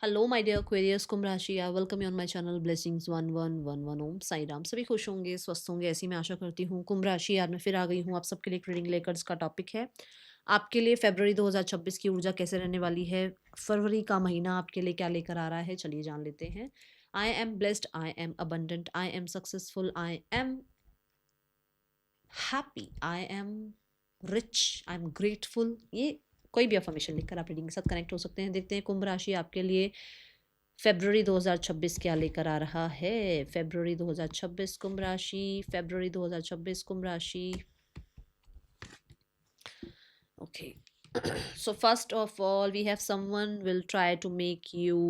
Hello my dear क्वेरियर्स कुंभ राशि, I welcome you on my channel blessings 1111 ओम साई राम। सभी खुश होंगे, स्वस्थ होंगे, ऐसी मैं आशा करती हूँ। कुंभ राशि, आज मैं फिर आ गई हूँ आप सबके लिए एक रीडिंग लेकर। इसका टॉपिक है आपके लिए फरवरी 2026 की ऊर्जा कैसे रहने वाली है। फरवरी का महीना आपके लिए क्या लेकर आ रहा है, चलिए जान लेते हैं। I am blessed, I am abundant, I am successful, I am happy, I am rich, I am grateful. ये कोई भी अफर्मेशन लिखकर आप रीडिंग के साथ कनेक्ट हो सकते हैं। देखते हैं कुंभ राशि आपके लिए फरवरी 2026 क्या लेकर आ रहा है। फरवरी 2026 कुंभ राशि, फरवरी 2026 कुंभ राशि। Okay, so first of all we have someone will try to make you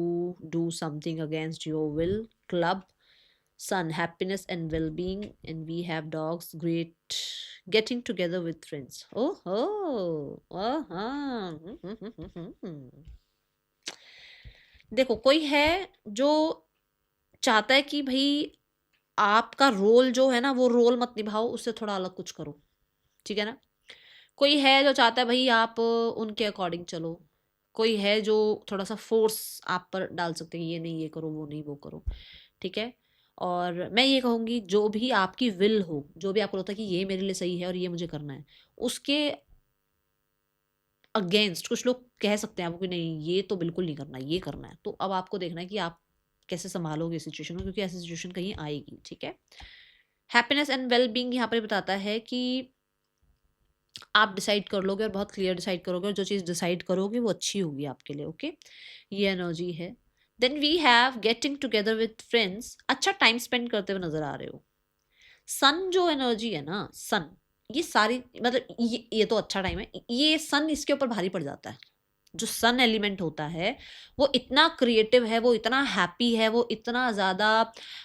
do something against your will. Club, sun, happiness and well-being, and we have dogs, great, getting together with friends. देखो, कोई है जो चाहता है कि भाई आपका role जो है ना, वो रोल मत निभाओ, उससे थोड़ा अलग कुछ करो, ठीक है ना। कोई है जो चाहता है भाई आप उनके अकॉर्डिंग चलो। कोई है जो थोड़ा सा फोर्स आप पर डाल सकते हैं, ये नहीं ये करो, वो नहीं वो करो, ठीक है। और मैं ये कहूँगी, जो भी आपकी विल हो, जो भी आपको लगता है कि ये मेरे लिए सही है और ये मुझे करना है, उसके अगेंस्ट कुछ लोग कह सकते हैं आपको कि नहीं ये तो बिल्कुल नहीं करना, ये करना है। तो अब आपको देखना है कि आप कैसे संभालोगे सिचुएशन को, क्योंकि ऐसी सिचुएशन कहीं आएगी, ठीक है। हैप्पीनेस एंड वेल बींग यहाँ पर बताता है कि आप डिसाइड कर लोगे और बहुत क्लियर डिसाइड करोगे, और जो चीज़ डिसाइड करोगे वो अच्छी होगी आपके लिए, ओके। ये एनर्जी है। Then we have getting together with friends, अच्छा टाइम स्पेंड करते हुए नजर आ रहे हो। सन जो एनर्जी है ना, सन, ये सारी मतलब ये तो अच्छा टाइम है। ये सन इसके ऊपर भारी पड़ जाता है। जो सन एलिमेंट होता है वो इतना क्रिएटिव है, वो इतना हैप्पी है, वो इतना ज़्यादा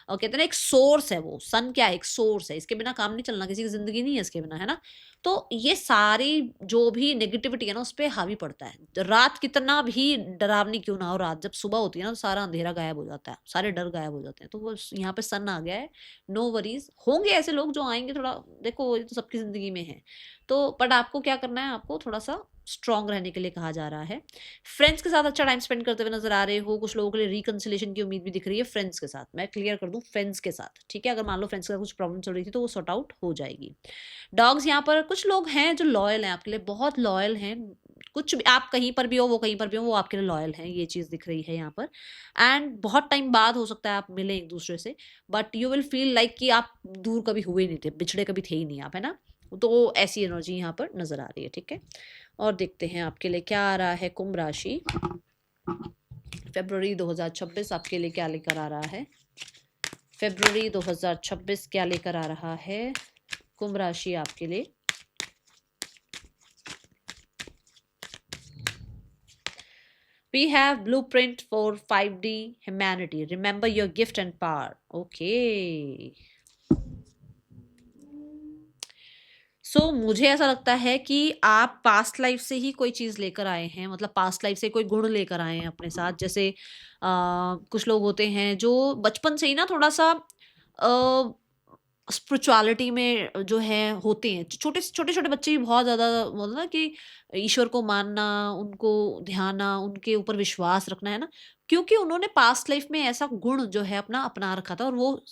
कहते हैं ना एक सोर्स है। वो सन क्या है, एक सोर्स है। इसके बिना काम नहीं चलना, किसी की ज़िंदगी नहीं है इसके बिना, है ना। तो ये सारी जो भी नेगेटिविटी है ना, उस पर हावी पड़ता है। रात कितना भी डरावनी क्यों ना हो, रात जब सुबह होती है ना, तो सारा अंधेरा गायब हो जाता है, सारे डर गायब हो जाते हैं। तो वो यहाँ पे सन आ गया है। नो वरीज, होंगे ऐसे लोग जो आएंगे थोड़ा, देखो ये तो सबकी ज़िंदगी में है। तो बट आपको क्या करना है, आपको थोड़ा सा स्ट्रांग रहने के लिए कहा जा रहा है। फ्रेंड्स के साथ अच्छा टाइम स्पेंड करते हुए नजर आ रहे हो। कुछ लोगों के लिए रिकंसिलेशन की उम्मीद भी दिख रही है फ्रेंड्स के साथ। मैं क्लियर कर दूं, फ्रेंड्स के साथ, ठीक है। अगर मान लो फ्रेंड्स के साथ कुछ प्रॉब्लम चल रही थी तो वो सॉर्ट आउट हो जाएगी। डॉग्स, यहाँ पर कुछ लोग हैं जो लॉयल हैं आपके लिए, बहुत लॉयल हैं। कुछ भी आप कहीं पर भी हो, वो कहीं पर भी हो, वो आपके लिए लॉयल हैं, ये चीज़ दिख रही है यहाँ पर। एंड बहुत टाइम बाद हो सकता है आप मिले एक दूसरे से, but you will feel like कि आप दूर कभी हुए नहीं थे, बिछड़े कभी थे ही नहीं आप, है ना। तो ऐसी एनर्जी यहाँ पर नजर आ रही है, ठीक है। और देखते हैं आपके लिए क्या आ रहा है कुंभ राशि। फरवरी 2026 आपके लिए क्या लेकर आ रहा है। फरवरी 2026 क्या लेकर आ रहा है कुंभ राशि आपके लिए। We have blueprint for 5D humanity. Remember your gift and power. Okay. मुझे ऐसा लगता है कि आप पास्ट लाइफ से ही कोई चीज़ लेकर आए हैं, मतलब पास्ट लाइफ से कोई गुण लेकर आए हैं अपने साथ। जैसे कुछ लोग होते हैं जो बचपन से ही ना थोड़ा सा स्पिरिचुअलिटी में जो है होते हैं। छोटे छोटे छोटे बच्चे भी बहुत ज़्यादा बोलते ना कि ईश्वर को मानना, उनको ध्याना, उनके ऊपर विश्वास रखना, है ना। क्योंकि उन्होंने पास्ट लाइफ में ऐसा गुण जो है अपना अपना रखा था, और वो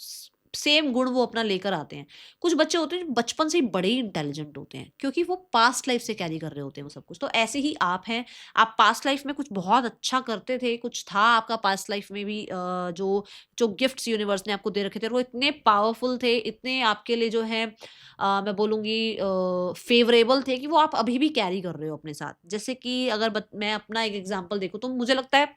सेम गुण वो अपना लेकर आते हैं। कुछ बच्चे होते हैं जो बचपन से ही बड़े ही इंटेलिजेंट होते हैं, क्योंकि वो पास्ट लाइफ से कैरी कर रहे होते हैं वो सब कुछ। तो ऐसे ही आप हैं। आप पास्ट लाइफ में कुछ बहुत अच्छा करते थे, कुछ था आपका पास्ट लाइफ में भी, जो जो गिफ्ट्स यूनिवर्स ने आपको दे रखे थे, और वो इतने पावरफुल थे, इतने आपके लिए जो है मैं बोलूँगी फेवरेबल थे, कि वो आप अभी भी कैरी कर रहे हो अपने साथ। जैसे कि अगर मैं अपना एक एग्जांपल देखूँ, तो मुझे लगता है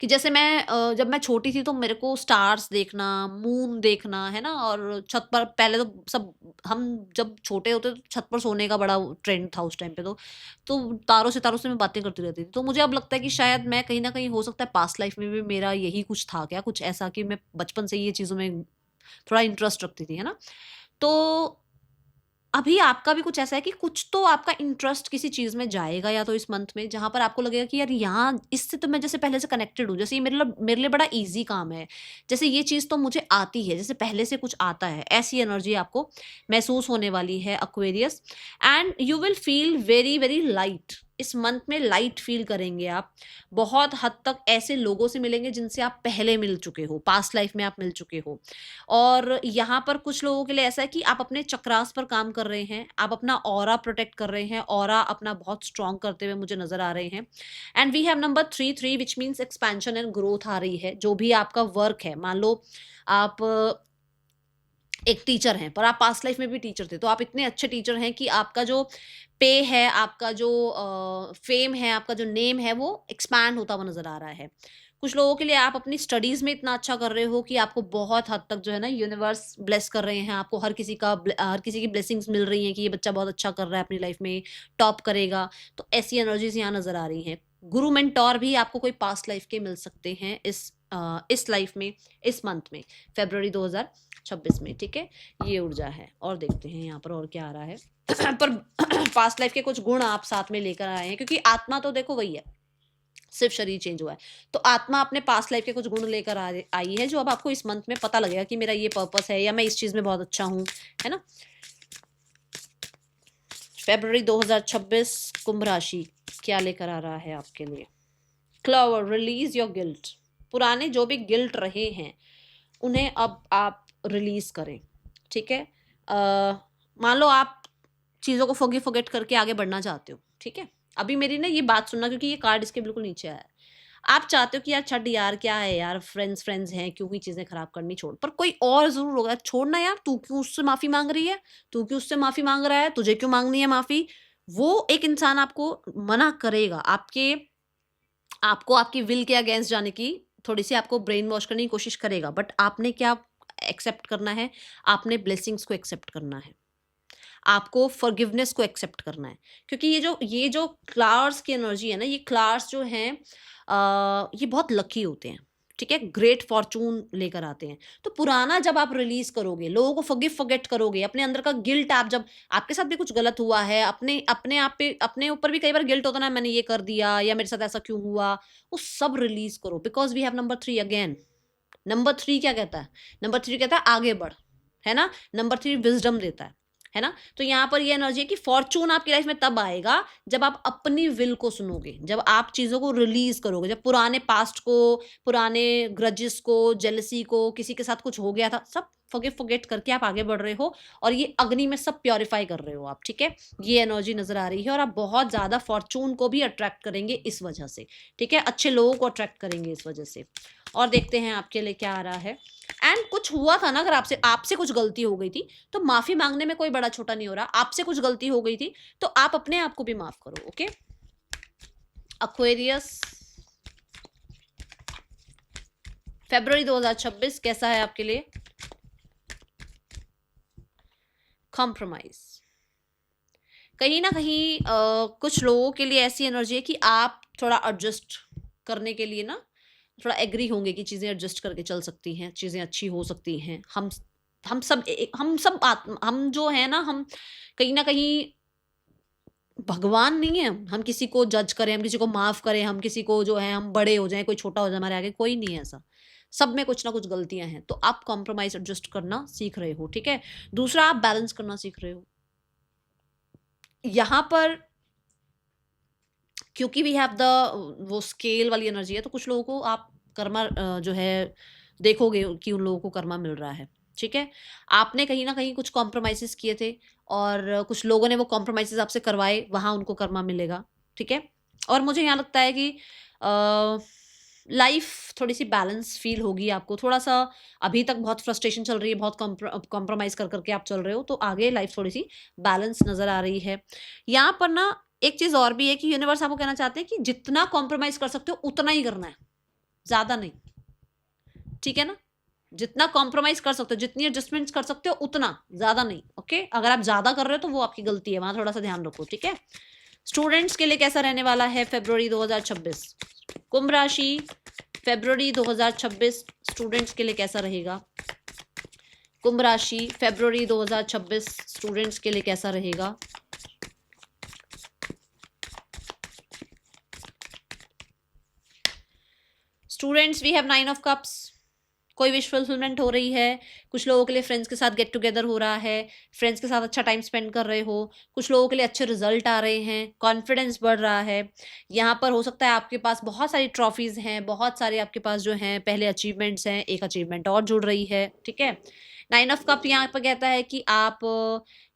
कि जैसे मैं जब मैं छोटी थी तो मेरे को स्टार्स देखना, मून देखना, है ना। और छत पर पहले तो सब, हम जब छोटे होते तो छत पर सोने का बड़ा ट्रेंड था उस टाइम पे। तो तारों से मैं बातें करती रहती थी। तो मुझे अब लगता है कि शायद मैं कहीं न कहीं, हो सकता है पास्ट लाइफ में भी मेरा यही कुछ था क्या, कुछ ऐसा कि मैं बचपन से ही ये चीज़ों में थोड़ा इंटरेस्ट रखती थी, है ना। तो अभी आपका भी कुछ ऐसा है कि कुछ तो आपका इंटरेस्ट किसी चीज़ में जाएगा, या तो इस मंथ में, जहाँ पर आपको लगेगा कि यार यहाँ इससे तो मैं जैसे पहले से कनेक्टेड हूँ, जैसे ये मेरे लिए बड़ा ईज़ी काम है, जैसे ये चीज़ तो मुझे आती है, जैसे पहले से कुछ आता है। ऐसी एनर्जी आपको महसूस होने वाली है, Aquarius. And you will feel very, very light. इस मंथ में लाइट फील करेंगे आप। बहुत हद तक ऐसे लोगों से मिलेंगे जिनसे आप पहले मिल चुके हो, पास्ट लाइफ में आप मिल चुके हो। और यहाँ पर कुछ लोगों के लिए ऐसा है कि आप अपने चक्रास पर काम कर रहे हैं, आप अपना ऑरा प्रोटेक्ट कर रहे हैं, ऑरा अपना बहुत स्ट्रॉन्ग करते हुए मुझे नजर आ रहे हैं। And we have number 3 which means expansion and growth आ रही है। जो भी आपका वर्क है, मान लो आप एक टीचर हैं पर आप पास्ट लाइफ में भी टीचर थे, तो आप इतने अच्छे टीचर हैं कि आपका जो पे है, आपका जो फेम है, आपका जो नेम है वो एक्सपैंड होता हुआ नजर आ रहा है। कुछ लोगों के लिए आप अपनी स्टडीज में इतना अच्छा कर रहे हो कि आपको बहुत हद तक जो है ना यूनिवर्स ब्लेस कर रहे हैं, आपको हर किसी की ब्लेसिंग्स मिल रही हैं कि ये बच्चा बहुत अच्छा कर रहा है अपनी लाइफ में, टॉप करेगा। तो ऐसी एनर्जीज यहाँ नजर आ रही हैं। गुरु मेंटोर भी आपको कोई पास्ट लाइफ के मिल सकते हैं इस लाइफ में, इस मंथ में, फरवरी 2026 में। ठीक है, ये ऊर्जा है। और देखते हैं यहाँ पर और क्या आ रहा है। पर पास्ट लाइफ के कुछ गुण आप साथ में लेकर आए हैं, क्योंकि आत्मा तो देखो वही है, सिर्फ शरीर चेंज हुआ है। तो आत्मा अपने पास्ट लाइफ के कुछ गुण लेकर आई है, जो अब आपको इस मंथ में पता लगेगा कि मेरा ये पर्पस है या मैं इस चीज में बहुत अच्छा हूँ, है ना। फरवरी 2026 कुंभ राशि क्या लेकर आ रहा है आपके लिए। क्लावर, रिलीज योर गिल्ट। पुराने जो भी गिल्ट रहे हैं उन्हें अब आप रिलीज करें। ठीक है, मान लो आप चीज़ों को फॉरगेट करके आगे बढ़ना चाहते हो। ठीक है, अभी मेरी ना ये बात सुनना, क्योंकि ये कार्ड इसके बिल्कुल नीचे आया है। आप चाहते हो कि यार छट यार, क्या है यार, फ्रेंड्स हैं, क्यों ही चीज़ें खराब करनी, छोड़। पर कोई और जरूर होगा, छोड़ना यार, तू क्यों उससे माफ़ी मांग रही है, तू क्यों उससे माफ़ी मांग रहा है, तुझे क्यों मांगनी है माफ़ी। वो एक इंसान आपको मना करेगा, आपको आपकी विल के अगेंस्ट जाने की, थोड़ी सी आपको ब्रेन वॉश करने की कोशिश करेगा। बट आपने क्या एक्सेप्ट करना है, आपने ब्लेसिंग्स को एक्सेप्ट करना है, आपको फॉरगिवनेस को एक्सेप्ट करना है। क्योंकि ये जो क्लार्स की एनर्जी है ना, ये क्लार्स जो हैं ये बहुत लकी होते हैं। ठीक है, ग्रेट फॉर्चून लेकर आते हैं। तो पुराना जब आप रिलीज करोगे, लोगों को फॉरगिव करोगे, अपने अंदर का गिल्ट, आप जब आपके साथ भी कुछ गलत हुआ है, अपने अपने आप पे, अपने ऊपर भी कई बार गिल्ट होता है ना, मैंने ये कर दिया या मेरे साथ ऐसा क्यों हुआ, वो सब रिलीज करो। Because we have number 3 again. Number 3 क्या कहता है, नंबर 3 कहता है आगे बढ़, है ना। नंबर 3 विजडम देता है ना। तो यहाँ पर ये एनर्जी है कि फॉर्चून आपकी लाइफ में तब आएगा जब आप अपनी विल को सुनोगे, जब आप चीजों को रिलीज करोगे, जब पुराने पास्ट को, पुराने ग्रजेस को, जेलसी को, किसी के साथ कुछ हो गया था, सब फॉरगेट करके आप आगे बढ़ रहे हो और ये अग्नि में सब प्योरीफाई कर रहे हो आप। ठीक है, ये एनर्जी नजर आ रही है और आप बहुत ज्यादा फॉर्चून को भी अट्रैक्ट करेंगे इस वजह से। ठीक है, अच्छे लोगों को अट्रैक्ट करेंगे इस वजह से। और देखते हैं आपके लिए क्या आ रहा है। एंड कुछ हुआ था ना, अगर आपसे आपसे कुछ गलती हो गई थी तो माफी मांगने में कोई बड़ा छोटा नहीं हो रहा। आपसे कुछ गलती हो गई थी तो आप अपने आप को भी माफ करो। ओके, एक्वेरियस, फरवरी 2026 कैसा है आपके लिए। कॉम्प्रोमाइज, कहीं ना कहीं कुछ लोगों के लिए ऐसी एनर्जी है कि आप थोड़ा एडजस्ट करने के लिए ना थोड़ा एग्री होंगे कि चीज़ें एडजस्ट करके चल सकती हैं, चीज़ें अच्छी हो सकती हैं। हम जो है ना, हम कहीं ना कहीं भगवान नहीं है, हम किसी को जज करें, हम किसी को माफ करें, हम किसी को जो है हम बड़े हो जाएं, कोई छोटा हो जाए हमारे आगे, कोई नहीं है ऐसा। सब में कुछ ना कुछ गलतियां हैं, तो आप कॉम्प्रोमाइज एडजस्ट करना सीख रहे हो। ठीक है, दूसरा आप बैलेंस करना सीख रहे हो। यहां पर क्योंकि वी हैव द वो स्केल वाली एनर्जी है, तो कुछ लोगों को आप कर्मा जो है देखोगे कि उन लोगों को कर्मा मिल रहा है। ठीक है, आपने कहीं ना कहीं कुछ कॉम्प्रोमाइजेस किए थे और कुछ लोगों ने वो कॉम्प्रोमाइजेस आपसे करवाए, वहां उनको कर्मा मिलेगा। ठीक है, और मुझे यहाँ लगता है कि लाइफ थोड़ी सी बैलेंस फील होगी आपको। थोड़ा सा अभी तक बहुत फ्रस्ट्रेशन चल रही है, बहुत कॉम्प्रोमाइज कर करके आप चल रहे हो, तो आगे लाइफ थोड़ी सी बैलेंस नजर आ रही है। यहाँ पर ना एक चीज और भी है कि यूनिवर्स आपको कहना चाहते हैं कि जितना कॉम्प्रोमाइज कर सकते हो उतना ही करना है, ज्यादा नहीं। ठीक है ना, जितना कॉम्प्रोमाइज कर सकते हो, जितनी एडजस्टमेंट्स कर सकते हो उतना, ज्यादा नहीं। ओके, अगर आप ज्यादा कर रहे हो तो वो आपकी गलती है, वहां थोड़ा सा ध्यान रखो। ठीक है, स्टूडेंट्स के लिए कैसा रहने वाला है फरवरी 2026। कुंभ राशि, फरवरी 2026 स्टूडेंट्स के लिए कैसा रहेगा। कुंभ राशि, फरवरी 2026 स्टूडेंट्स के लिए कैसा रहेगा। Students, we have 9 of cups. कोई विश फुलफिलमेंट हो रही है, कुछ लोगों के लिए फ्रेंड्स के साथ गेट टुगेदर हो रहा है, फ्रेंड्स के साथ अच्छा टाइम स्पेंड कर रहे हो, कुछ लोगों के लिए अच्छे रिजल्ट आ रहे हैं, कॉन्फिडेंस बढ़ रहा है। यहाँ पर हो सकता है आपके पास बहुत सारी ट्रॉफीज हैं, बहुत सारे आपके पास जो हैं पहले अचीवमेंट्स हैं, एक अचीवमेंट और जुड़ रही है, ठीक है। 9 ऑफ कप यहाँ पर कहता है कि आप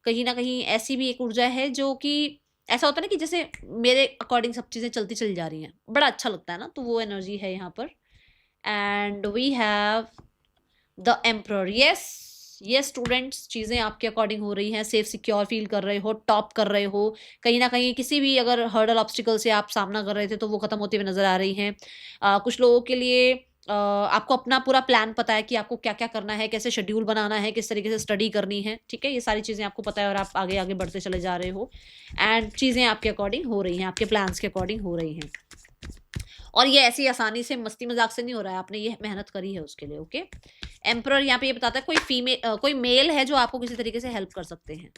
कहीं ना कहीं ऐसी भी एक ऊर्जा है जो कि ऐसा होता है ना कि जैसे मेरे अकॉर्डिंग सब चीज़ें चलती चली जा रही हैं, बड़ा अच्छा लगता है ना, तो वो एनर्जी है यहाँ पर। And we have the emperor. Yes, ये स्टूडेंट्स चीज़ें आपके अकॉर्डिंग हो रही हैं, सेफ सिक्योर फील कर रहे हो, टॉप कर रहे हो, कहीं ना कहीं किसी भी अगर हर्डल ऑब्स्टिकल से आप सामना कर रहे थे तो वो खत्म होते हुए नजर आ रही हैं। कुछ लोगों के लिए आपको अपना पूरा प्लान पता है कि आपको क्या क्या करना है, कैसे शेड्यूल बनाना है, किस तरीके से स्टडी करनी है, ठीक है, ये सारी चीज़ें आपको पता है और आप आगे आगे बढ़ते चले जा रहे हो एंड चीज़ें आपके अकॉर्डिंग हो रही हैं, आपके प्लान्स के अकॉर्डिंग हो रही हैं। और ये ऐसी आसानी से मस्ती मजाक से नहीं हो रहा है, आपने ये मेहनत करी है उसके लिए, ओके। एम्परर यहाँ पे ये बताता है कोई मेल है जो आपको किसी तरीके से हेल्प कर सकते हैं।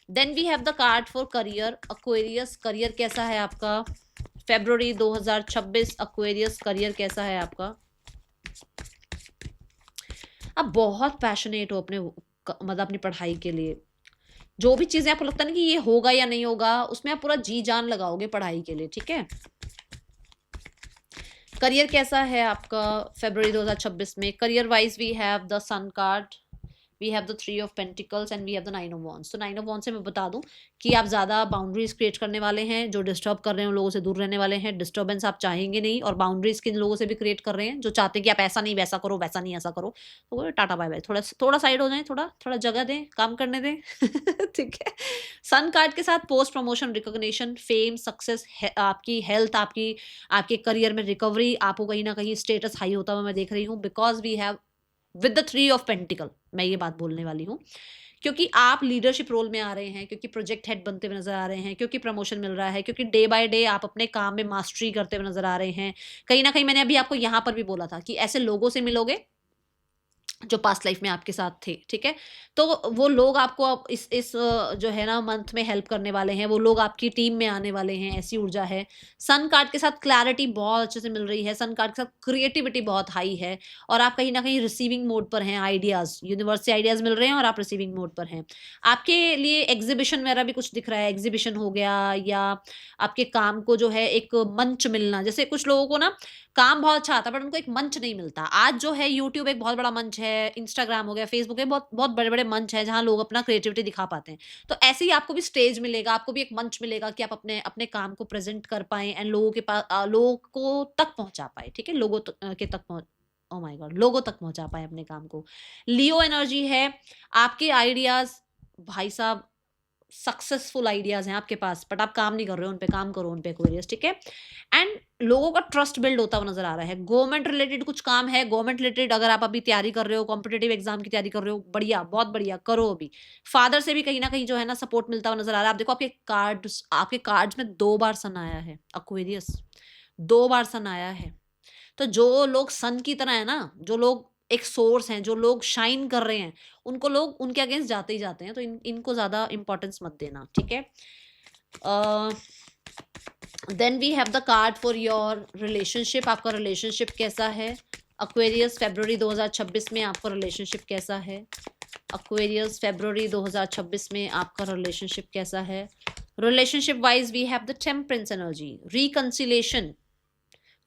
Then we have the card for career, Aquarius. Career कैसा है आपका फेब्रुअरी 2026? अक्वेरियस करियर कैसा है आपका? आप बहुत पैशनेट हो अपने मतलब अपनी पढ़ाई के लिए, जो भी चीजें आपको लगता है ना कि ये होगा या नहीं होगा, उसमें आप पूरा जी जान लगाओगे पढ़ाई के लिए, ठीक है। करियर कैसा है आपका फरवरी 2026 में? Career wise we have the sun card, we have the 3 of pentacles and we have the 9 of wands. तो 9 ऑफ वॉन्ड्स से मैं बता दूं कि आप ज़्यादा बाउंड्रीज क्रिएट करने वाले हैं, जो डिस्टर्ब कर रहे हैं उन लोगों से दूर रहने वाले हैं, डिस्टर्बेंस आप चाहेंगे नहीं, और बाउंड्रीज किन लोगों से भी क्रिएट कर रहे हैं जो चाहते हैं कि आप ऐसा नहीं वैसा करो, वैसा नहीं ऐसा करो, तो वो टाटा बाय बाय, थोड़ा थोड़ा साइड हो जाए, थोड़ा थोड़ा जगह दें, काम करने दें ठीक है। सन कार्ड के साथ post promotion, recognition, fame, success, आपकी हेल्थ, आपकी आपके करियर में रिकवरी, आपको कहीं ना कहीं स्टेटस हाई होता हुआ मैं देख रही हूँ, because we have with the 3 of pentacle. मैं ये बात बोलने वाली हूँ क्योंकि आप लीडरशिप रोल में आ रहे हैं, क्योंकि प्रोजेक्ट हेड बनते हुए नजर आ रहे हैं, क्योंकि प्रमोशन मिल रहा है, क्योंकि डे बाय डे आप अपने काम में मास्टरी करते हुए नजर आ रहे हैं। कहीं ना कहीं मैंने अभी आपको यहाँ पर भी बोला था कि ऐसे लोगों से मिलोगे जो पास्ट लाइफ में आपके साथ थे, ठीक है। तो वो लोग आपको अब इस जो है ना मंथ में हेल्प करने वाले हैं, वो लोग आपकी टीम में आने वाले हैं, ऐसी ऊर्जा है। सन कार्ड के साथ क्लैरिटी बहुत अच्छे से मिल रही है, सन कार्ड के साथ क्रिएटिविटी बहुत हाई है, और आप कहीं ना कहीं रिसीविंग मोड पर हैं, आइडियाज यूनिवर्स से आइडियाज मिल रहे हैं और आप रिसीविंग मोड पर हैं। आपके लिए एग्जीबिशन वगैरह भी कुछ दिख रहा है, एग्जीबिशन हो गया, या आपके काम को जो है एक मंच मिलना। जैसे कुछ लोगों को ना काम बहुत अच्छा आता है बट उनको एक मंच नहीं मिलता। आज जो है यूट्यूब एक बहुत बड़ा मंच है, इंस्टाग्राम हो गया, फेसबुक है, बहुत बहुत बड़े बड़े मंच है जहाँ लोग अपना क्रिएटिविटी दिखा पाते हैं। तो ऐसे ही आपको भी स्टेज मिलेगा, आपको भी एक मंच मिलेगा कि आप अपने अपने काम को प्रेजेंट कर पाए एंड लोगों के पास लोगों को तक पहुंचा पाए, ठीक है, लोगों के तक पहुंच ओ माय गॉड, लोगों तक पहुंचा पाए अपने काम को। लियो एनर्जी है, आपके आइडियाज भाई साहब सक्सेसफुल आइडियाज हैं आपके पास, बट आप काम नहीं कर रहे हो उन पे, काम करो उन पे एक्वेरियस, ठीक है। एंड लोगों का ट्रस्ट बिल्ड होता हुआ नजर आ रहा है। गवर्नमेंट रिलेटेड कुछ काम है, गवर्नमेंट रिलेटेड अगर आप अभी तैयारी कर रहे हो, कॉम्पिटेटिव एग्जाम की तैयारी कर रहे हो, बढ़िया, बहुत बढ़िया, करो अभी। फादर से भी कहीं ना कहीं जो है ना सपोर्ट मिलता हुआ नजर आ रहा है। आप देखो आपके कार्ड्स में 2 बार सन आया है एक्वेरियस, 2 बार सन आया है। तो जो लोग सन की तरह है ना, जो लोग एक सोर्स हैं, जो लोग शाइन कर रहे हैं, उनको लोग उनके अगेंस्ट जाते ही जाते हैं, तो इनको ज्यादा इंपॉर्टेंस मत देना, ठीक है। Then we have the card for your relationship. आपका रिलेशनशिप कैसा है एक्वेरियस फरवरी 2026 में? आपका रिलेशनशिप कैसा है एक्वेरियस फरवरी 2026 में? आपका रिलेशनशिप कैसा है? Relationship wise we have the temperance energy, reconciliation,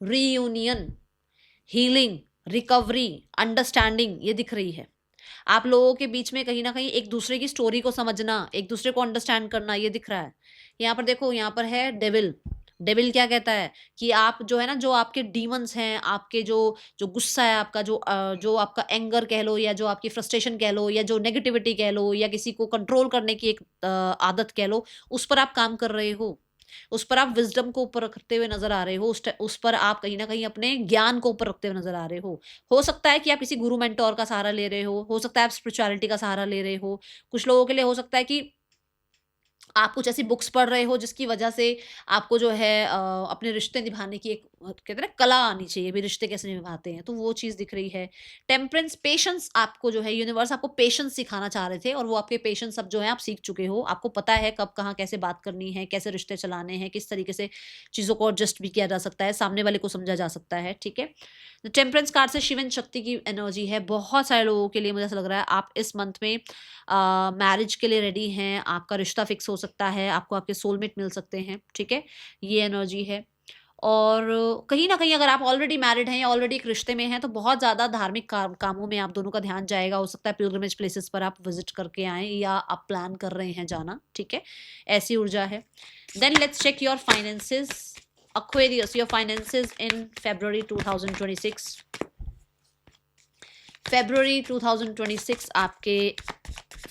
reunion, healing, recovery, understanding, ये दिख रही है। आप लोगों के बीच में कहीं ना कहीं एक दूसरे की स्टोरी को समझना, एक दूसरे को अंडरस्टैंड करना, ये दिख रहा है। यहाँ पर देखो, यहाँ पर है डेविल। डेविल क्या कहता है कि आप जो है ना, जो आपके डीमंस हैं, आपके जो जो गुस्सा है आपका, जो आपका एंगर कह लो, या जो आपकी फ्रस्ट्रेशन कह लो, या जो नेगेटिविटी कह लो, या किसी को कंट्रोल करने की एक आदत कह लो, उस पर आप काम कर रहे हो, उस पर आप विजडम को ऊपर रखते हुए नजर आ रहे हो, उस पर आप कहीं ना कहीं अपने ज्ञान को ऊपर रखते हुए नजर आ रहे हो सकता है कि आप किसी गुरु मेंटोर का सहारा ले रहे हो सकता है आप स्पिरिचुअलिटी का सहारा ले रहे हो। कुछ लोगों के लिए हो सकता है कि आप कुछ ऐसी बुक्स पढ़ रहे हो जिसकी वजह से आपको जो है अपने रिश्ते निभाने की एक कहते हैं ना कला आनी चाहिए भी, रिश्ते कैसे निभाते हैं, तो वो चीज़ दिख रही है। टेम्परेंस, पेशेंस, आपको जो है यूनिवर्स आपको पेशेंस सिखाना चाह रहे थे और वो आपके पेशेंस अब जो है आप सीख चुके हो। आपको पता है कब कहाँ कैसे बात करनी है, कैसे रिश्ते चलाने हैं, किस तरीके से चीज़ों को एडजस्ट भी किया जा सकता है, सामने वाले को समझा जा सकता है, ठीक है। टेम्परेंस कार्ड से शिवन शक्ति की एनर्जी है। बहुत सारे लोगों के लिए मुझे ऐसा लग रहा है आप इस मंथ में मैरिज के लिए रेडी हैं, आपका रिश्ता फिक्स हो सकता है, आपको आपके सोलमेट मिल सकते हैं, ठीक है, ये एनर्जी है। और कहीं न कहीं अगर आप ऑलरेडी मैरिड हैं या ऑलरेडी एक रिश्ते में हैं, तो बहुत ज़्यादा धार्मिक कामों में आप दोनों का ध्यान जाएगा। हो सकता है पिलग्रिमेज प्लेसेस पर आप विज़िट करके आएँ या आप प्लान कर रहे हैं जाना, ठीक है? ऐसी ऊर्जा है। Then let's check your finances. Aquarius, your finances in February 2026. February 2026 आपके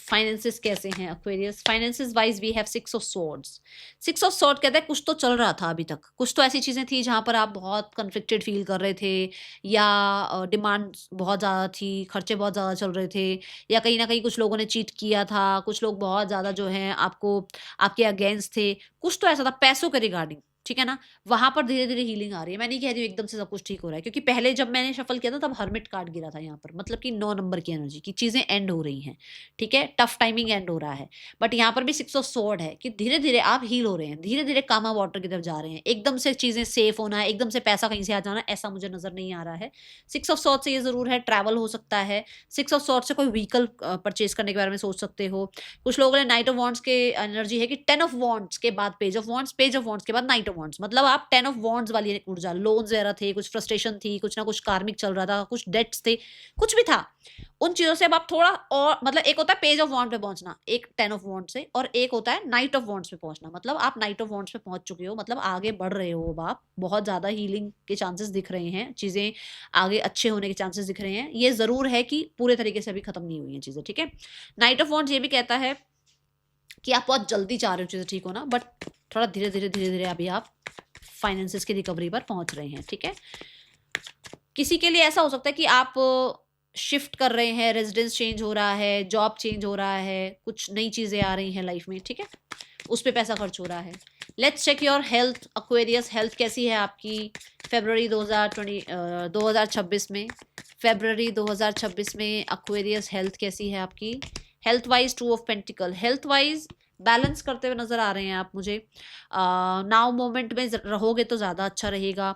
फाइनेंसेस कैसे हैं Aquarius? Finances wise we have 6 of swords. 6 of sword कहता है कुछ तो चल रहा था अभी तक, कुछ तो ऐसी चीज़ें थी जहाँ पर आप बहुत कन्फ्लिक्टेड फील कर रहे थे या डिमांड्स बहुत ज़्यादा थी, खर्चे बहुत ज़्यादा चल रहे थे या कहीं न कहीं कुछ लोगों ने चीट किया था, कुछ लोग बहुत ज़्यादा जो है आपको आपके अगेंस्ट थे, कुछ तो ऐसा था पैसों के रिगार्डिंग, ठीक है ना? वहाँ पर धीरे-धीरे हीलिंग आ रही है। मैं नहीं कह रही हूँ एकदम से सब कुछ ठीक हो रहा है क्योंकि पहले जब मैंने शफ़ल किया था तब हर्मिट कार्ड गिरा था यहाँ पर, मतलब कि 9 नंबर की एनर्जी कि चीज़ें एंड हो रही हैं, ठीक है? टफ टाइमिंग एंड हो रहा है। बट यहाँ पर भी 6 ऑफ स्वॉर्ड है कि धीरे-धीरे आप हील हो रहे हैं, धीरे-धीरे कामा वाटर की तरफ जा रहे हैं। एकदम से चीज़ें सेफ होना है, एकदम से पैसा कहीं से आ जाना, ऐसा मुझे नज़र नहीं आ रहा है। 6 ऑफ स्वॉर्ड से ये ज़रूर है ट्रैवल हो सकता है। 6 ऑफ स्वॉर्ड से कोई व्हीकल परचेज़ करने के बारे में सोच सकते हो। कुछ लोगों ने नाइट ऑफ वांड्स के एनर्जी है कि 10 ऑफ वांड्स के बाद page of wands, page of wands के बाद नाइट ऑफ वांड्स, मतलब आप 10 ऑफ वांड्स वाली ऊर्जा, लोन्स वगैरह थे, कुछ फ्रस्ट्रेशन थी, कुछ ना कुछ कार्मिक चल रहा था, कुछ डेट्स थे, कुछ भी था। उन चीज़ों से अब आप थोड़ा और मतलब एक होता है पेज ऑफ वांड पे पहुँचना, एक 10 ऑफ वांड से, और एक होता है नाइट ऑफ वांड्स पे पहुँचना। मतलब आप नाइट ऑफ वांड्स पे पहुँच चुके हो, मतलब आगे बढ़ रहे हो अब आप, बहुत ज़्यादा हीलिंग के चांसेस दिख रहे हैं, चीज़ें आगे अच्छे होने के चांसेस दिख रहे हैं। ये ज़रूर है कि पूरे तरीके से अभी खत्म नहीं हुई हैं चीज़ें, ठीक है? नाइट ऑफ वांड्स ये भी कहता है कि आप बहुत जल्दी चाह रहे हो चीज़ें ठीक होना, बट थोड़ा धीरे-धीरे अभी आप फाइनेंसेस की रिकवरी पर पहुँच रहे हैं, ठीक है? किसी के लिए ऐसा हो सकता है कि आप शिफ्ट कर रहे हैं, रेज़िडेंस चेंज हो रहा है, जॉब चेंज हो रहा है, कुछ नई चीज़ें आ रही हैं लाइफ़ में, ठीक है? उस पे पैसा खर्च हो रहा है। Let's check your health Aquarius, health कैसी है आपकी फ़रवरी 2026 में? फ़रवरी 2026 में एक्वेरियस हेल्थ कैसी है आपकी? Health wise 2 of pentacle, health wise balance करते हुए नज़र आ रहे हैं आप मुझे। नाउ मोमेंट में रहोगे तो ज़्यादा अच्छा रहेगा।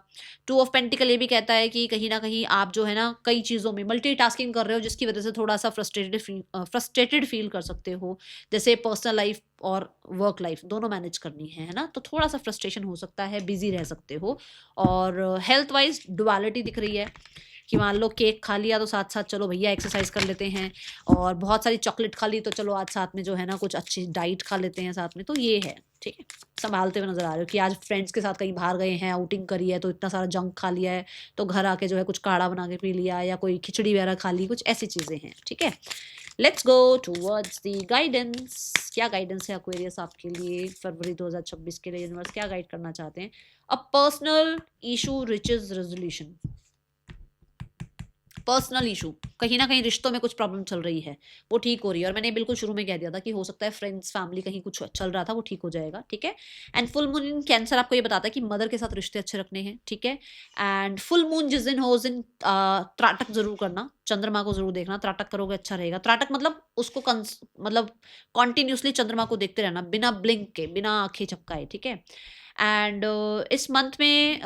2 ऑफ पेंटिकल ये भी कहता है कि कहीं न कहीं आप जो है ना कई चीज़ों में मल्टीटास्किंग कर रहे हो जिसकी वज़ह से थोड़ा-सा फ्रस्ट्रेटेड फ़ील कर सकते हो। जैसे पर्सनल लाइफ़ और वर्क लाइफ़ दोनों मैनेज करनी है ना? तो थोड़ा-सा फ्रस्ट्रेशन हो सकता है, बिज़ी रह सकते हो। और हेल्थ वाइज़ डुअलिटी दिख रही है कि मान लो केक खा लिया तो साथ-साथ चलो भैया एक्सरसाइज़ कर लेते हैं, और बहुत सारी चॉकलेट खा ली तो चलो आज साथ में जो है ना कुछ अच्छी डाइट खा लेते हैं साथ में, तो ये है, ठीक है? सँभालते हुए नज़र आ रहे हो कि आज फ्रेंड्स के साथ कहीं बाहर गए हैं, आउटिंग करी है तो इतना सारा जंक खा लिया है, तो घर आके जो है कुछ काढ़ा बना के पी लिया या कोई खिचड़ी वगैरह खा ली, कुछ ऐसी चीज़ें हैं, ठीक है? Let's go towards the guidance. क्या गाइडेंस है एक्वेरियस आपके लिए फरवरी 2026 के लिए? यूनिवर्स क्या गाइड करना चाहते हैं? A personal issue reaches resolution. Personal issue, कहीं न कहीं रिश्तों में कुछ प्रॉब्लम चल रही है, वो ठीक हो रही है, और मैंने बिल्कुल शुरू में कह दिया था कि हो सकता है फ्रेंड्स, फैमिली कहीं कुछ चल रहा था, वो ठीक हो जाएगा, ठीक है? And full moon in cancer आपको ये बताता है कि मदर के साथ रिश्ते अच्छे रखने हैं, ठीक है? एंड फुल मून जिस दिन हो उस दिन त्राटक ज़रूर करना, चंद्रमा को ज़रूर देखना, त्राटक करोगे अच्छा रहेगा। त्राटक मतलब उसको मतलब कंटिन्यूअसली चंद्रमा को देखते रहना, बिना ब्लिंक के, बिना आँखें झपकाए, ठीक है? एंड इस मंथ में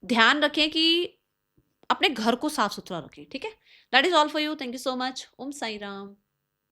ध्यान रखें कि अपने घर को साफ-सुथरा रखें, ठीक है? That is all for you. Thank you so much. Om Sai Ram.